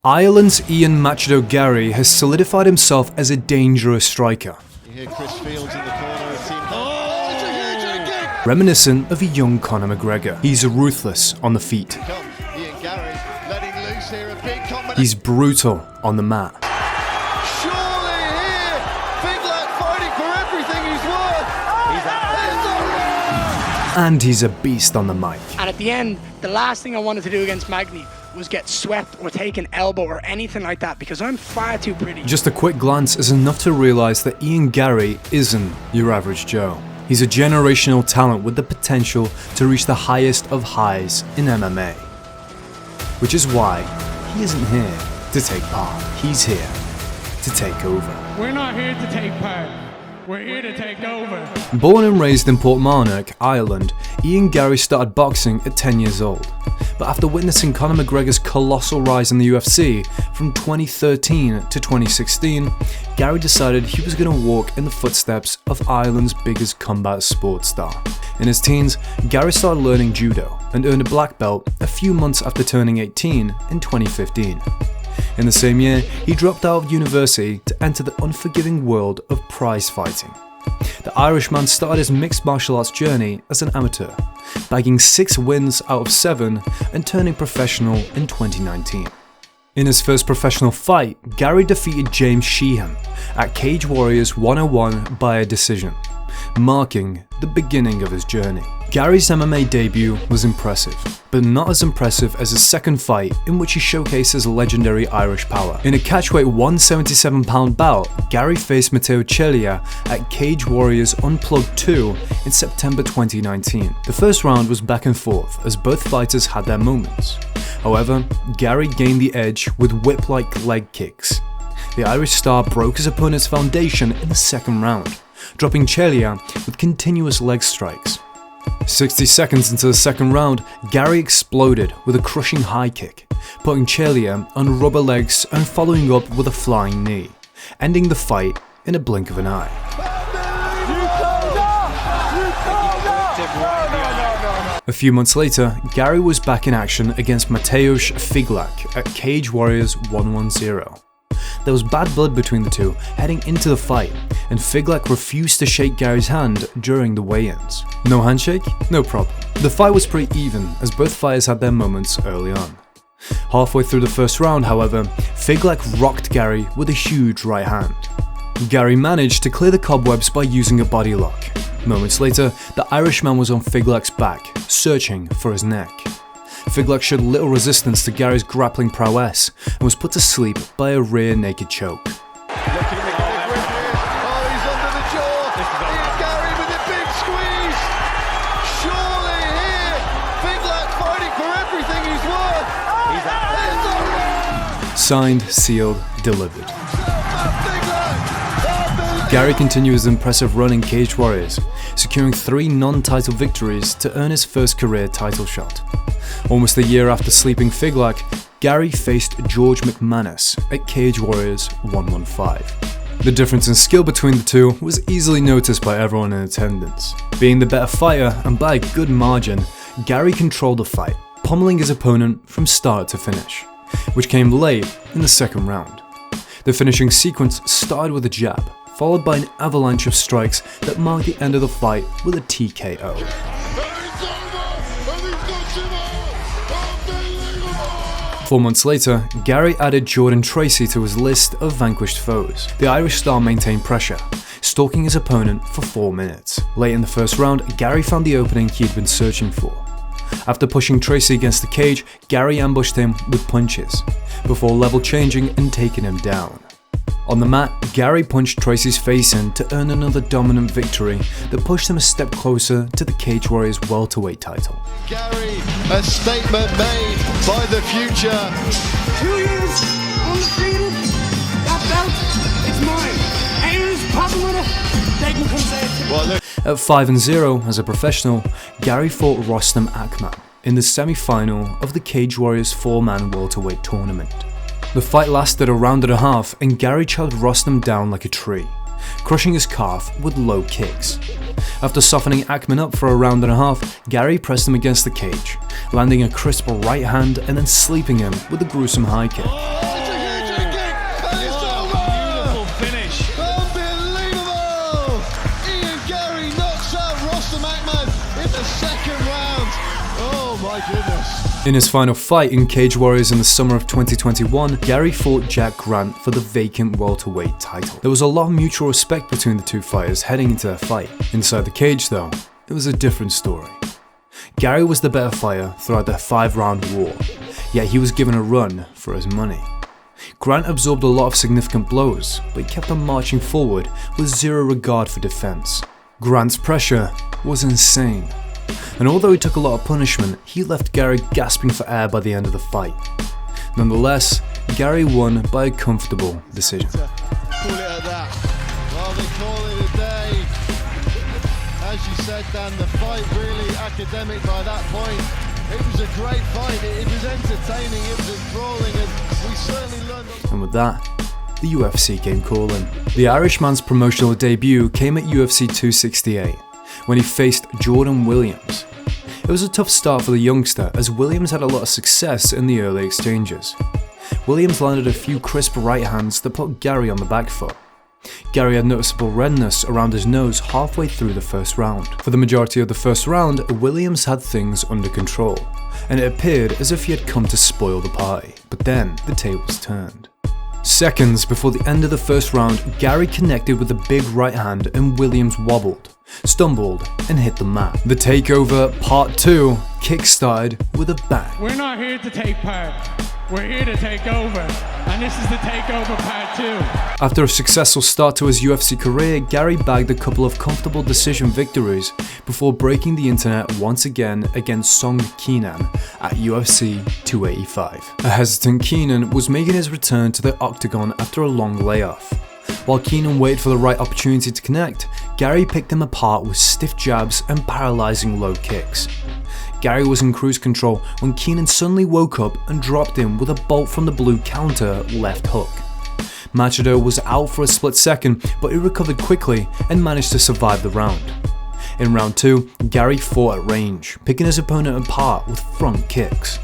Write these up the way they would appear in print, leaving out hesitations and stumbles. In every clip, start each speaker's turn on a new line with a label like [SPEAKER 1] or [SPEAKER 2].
[SPEAKER 1] Ireland's Ian Machado Garry has solidified himself as a dangerous striker.
[SPEAKER 2] You hear Chris Fields in the corner.
[SPEAKER 1] Reminiscent of a young Conor McGregor. He's ruthless on the feet.
[SPEAKER 2] Ian Garry letting loose here, a big combination.
[SPEAKER 1] He's brutal on the mat.
[SPEAKER 2] Surely here, Big Lad fighting for everything he's worth.
[SPEAKER 1] And he's a beast on the mic.
[SPEAKER 3] And at the end, the last thing I wanted to do against Magny was get swept or take an elbow or anything like that, because I'm far too pretty.
[SPEAKER 1] Just a quick glance is enough to realise that Ian Garry isn't your average Joe. He's a generational talent with the potential to reach the highest of highs in MMA. Which is why he isn't here to take part, he's here to take over.
[SPEAKER 4] We're not here to take part, we're here to take over.
[SPEAKER 1] Born and raised in Portmarnock, Ireland, Ian Garry started boxing at 10 years old. But after witnessing Conor McGregor's colossal rise in the UFC from 2013 to 2016, Garry decided he was going to walk in the footsteps of Ireland's biggest combat sports star. In his teens, Garry started learning judo and earned a black belt a few months after turning 18 in 2015. In the same year, he dropped out of university to enter the unforgiving world of prize fighting. The Irishman started his mixed martial arts journey as an amateur, bagging 6 wins out of 7 and turning professional in 2019. In his first professional fight, Garry defeated James Sheehan at Cage Warriors 101 by a decision, marking the beginning of his journey. Garry's MMA debut was impressive, but not as impressive as his second fight, in which he showcased his legendary Irish power. In a catchweight 177-pound bout, Garry faced Matteo Celia at Cage Warriors Unplugged 2 in September 2019. The first round was back and forth as both fighters had their moments. However, Garry gained the edge with whip-like leg kicks. The Irish star broke his opponent's foundation in the second round, dropping Celia with continuous leg strikes. 60 seconds into the second round, Garry exploded with a crushing high kick, putting Celia on rubber legs and following up with a flying knee, ending the fight in a blink of an eye. A few months later, Garry was back in action against Mateusz Figlak at Cage Warriors 110. There was bad blood between the two heading into the fight, and Figlak refused to shake Garry's hand during the weigh-ins. No handshake? No problem. The fight was pretty even, as both fighters had their moments early on. Halfway through the first round, however, Figlak rocked Garry with a huge right hand. Garry managed to clear the cobwebs by using a body lock. Moments later, the Irishman was on Figlak's back, searching for his neck. Figlak showed little resistance to Garry's grappling prowess and was put to sleep by a rear naked choke.
[SPEAKER 2] Looking at the grip here. Oh, he's under the jaw. Ian Garry with a big squeeze. Surely here, Big Lad fighting for everything he's worth.
[SPEAKER 1] Signed, sealed, delivered. Garry continued his impressive run in Cage Warriors, securing 3 non-title victories to earn his first career title shot. Almost a year after sleeping Figlak, Garry faced George McManus at Cage Warriors 115. The difference in skill between the two was easily noticed by everyone in attendance. Being the better fighter and by a good margin, Garry controlled the fight, pummeling his opponent from start to finish, which came late in the second round. The finishing sequence started with a jab, followed by an avalanche of strikes that marked the end of the fight with a TKO. 4 months later, Garry added Jordan Tracy to his list of vanquished foes. The Irish star maintained pressure, stalking his opponent for 4 minutes. Late in the first round, Garry found the opening he had been searching for. After pushing Tracy against the cage, Garry ambushed him with punches, before level changing and taking him down. On the mat, Garry punched Tracy's face in to earn another dominant victory that pushed him a step closer to the Cage Warriors welterweight title.
[SPEAKER 2] Garry, a statement made by the future.
[SPEAKER 4] 2 years undefeated, that belt, it's mine. Haters popping with it, they can come say it to me.
[SPEAKER 2] Well, look.
[SPEAKER 1] At 5-0 as a professional, Garry fought Rostam Akman in the semi-final of the Cage Warriors 4-man welterweight tournament. The fight lasted a round and a half, and Garry chopped Rostam down like a tree, crushing his calf with low kicks. After softening Akman up for a round and a half, Garry pressed him against the cage, landing a crisp right hand and then sleeping him with a gruesome high kick.
[SPEAKER 2] my goodness.
[SPEAKER 1] In his final fight in Cage Warriors in the summer of 2021, Garry fought Jack Grant for the vacant welterweight title. There was a lot of mutual respect between the two fighters heading into their fight. Inside the cage though, it was a different story. Garry was the better fighter throughout their 5-round war, yet he was given a run for his money. Grant absorbed a lot of significant blows, but he kept on marching forward with zero regard for defense. Grant's pressure was insane, and although he took a lot of punishment, he left Garry gasping for air by the end of the fight. Nonetheless, Garry won by a comfortable decision.
[SPEAKER 2] Call it at that. Well, they call it a day. As you said, Dan, the fight really academic by that point. It was a great fight, it was entertaining, it was enthralling, and we certainly learned.
[SPEAKER 1] And with that, the UFC came calling. The Irishman's promotional debut came at UFC 268, when he faced Jordan Williams. It was a tough start for the youngster, as Williams had a lot of success in the early exchanges. Williams landed a few crisp right hands that put Garry on the back foot. Garry had noticeable redness around his nose halfway through the first round. For the majority of the first round, Williams had things under control, and it appeared as if he had come to spoil the party. But then, the tables turned. Seconds before the end of the first round, Garry connected with a big right hand and Williams wobbled, stumbled, and hit the mat. The takeover part 2 kick-started with a bang.
[SPEAKER 4] We're not here to take part. We're here to take over. And this is the takeover part 2.
[SPEAKER 1] After a successful start to his UFC career, Garry bagged a couple of comfortable decision victories before breaking the internet once again against Song Kenan at UFC 285. A hesitant Kenan was making his return to the octagon after a long layoff. While Kenan waited for the right opportunity to connect, Garry picked him apart with stiff jabs and paralyzing low kicks. Garry was in cruise control when Kenan suddenly woke up and dropped him with a bolt from the blue counter left hook. Machado was out for a split second, but he recovered quickly and managed to survive the round. In round 2, Garry fought at range, picking his opponent apart with front kicks.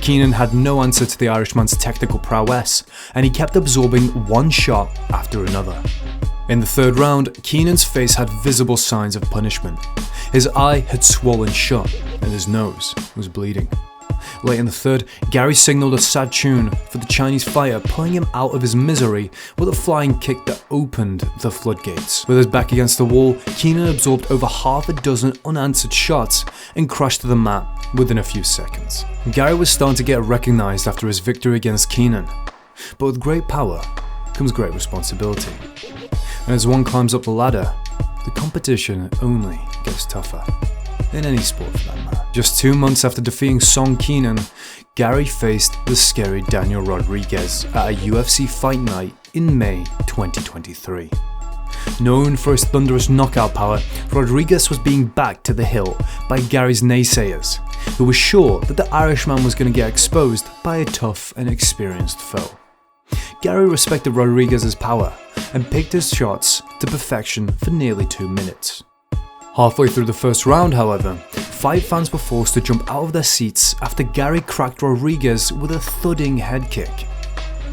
[SPEAKER 1] Kenan had no answer to the Irishman's technical prowess, and he kept absorbing one shot after another. In the third round, Kenan's face had visible signs of punishment. His eye had swollen shut, and his nose was bleeding. Late in the third, Garry signaled a sad tune for the Chinese fighter, pulling him out of his misery with a flying kick that opened the floodgates. With his back against the wall, Kenan absorbed over half a dozen unanswered shots and crashed to the mat within a few seconds. Garry was starting to get recognised after his victory against Kenan, but with great power comes great responsibility. And as one climbs up the ladder, the competition only gets tougher. In any sport for that matter. Just 2 months after defeating Song Kenan, Garry faced the scary Daniel Rodriguez at a UFC Fight Night in May 2023. Known for his thunderous knockout power, Rodriguez was being backed to the hill by Garry's naysayers, who were sure that the Irishman was going to get exposed by a tough and experienced foe. Garry respected Rodriguez's power and picked his shots to perfection for nearly 2 minutes. Halfway through the first round, however, fight fans were forced to jump out of their seats after Garry cracked Rodriguez with a thudding head kick.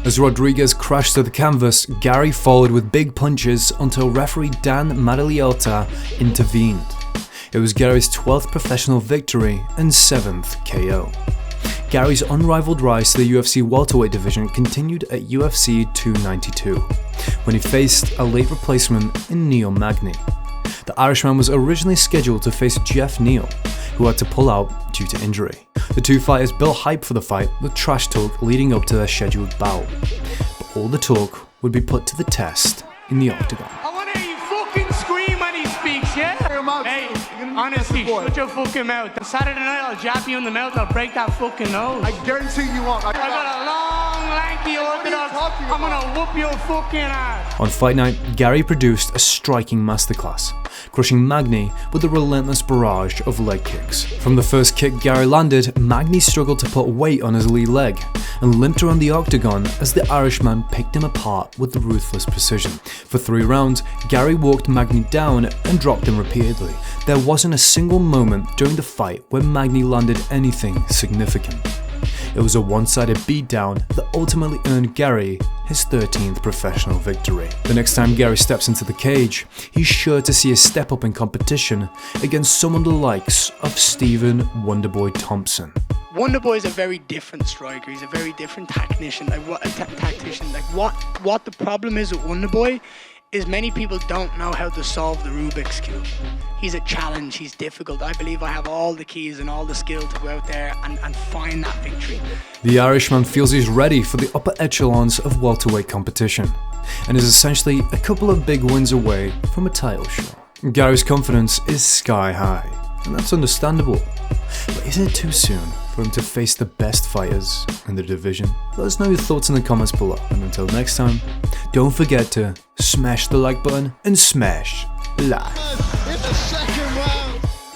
[SPEAKER 1] As Rodriguez crashed to the canvas, Garry followed with big punches until referee Dan Madaliota intervened. It was Garry's 12th professional victory and 7th KO. Garry's unrivaled rise to the UFC welterweight division continued at UFC 292, when he faced a late replacement in Neil Magny. The Irishman was originally scheduled to face Jeff Neal, who had to pull out due to injury. The two fighters built hype for the fight with trash talk leading up to their scheduled bout, but all the talk would be put to the test in the octagon.
[SPEAKER 4] I want to hear you fucking scream when he speaks, yeah? Hey, honestly, shut your fucking mouth. Saturday night I'll jab you in the mouth, I'll break that fucking nose.
[SPEAKER 2] I guarantee you won't.
[SPEAKER 4] I got a long, lanky orthodox. I'm gonna whoop your fucking ass.
[SPEAKER 1] On Fight Night, Garry produced a striking masterclass, crushing Magny with a relentless barrage of leg kicks. From the first kick Garry landed, Magny struggled to put weight on his lead leg and limped around the octagon as the Irishman picked him apart with ruthless precision. For 3 rounds, Garry walked Magny down and dropped him repeatedly. There wasn't a single moment during the fight where Magny landed anything significant. It was a one-sided beatdown that ultimately earned Garry his 13th professional victory. The next time Garry steps into the cage, he's sure to see a step up in competition against someone the likes of Stephen Wonderboy Thompson.
[SPEAKER 3] Wonderboy is a very different striker. He's a very different tactician. What the problem is with Wonderboy is many people don't know how to solve the Rubik's Cube. He's a challenge, he's difficult. I believe I have all the keys and all the skill to go out there and find that victory.
[SPEAKER 1] The Irishman feels he's ready for the upper echelons of welterweight competition, and is essentially a couple of big wins away from a title shot. Garry's confidence is sky high, and that's understandable. But is it too soon for him to face the best fighters in the division? Let us know your thoughts in the comments below, and until next time, don't forget to smash the like button and smash live.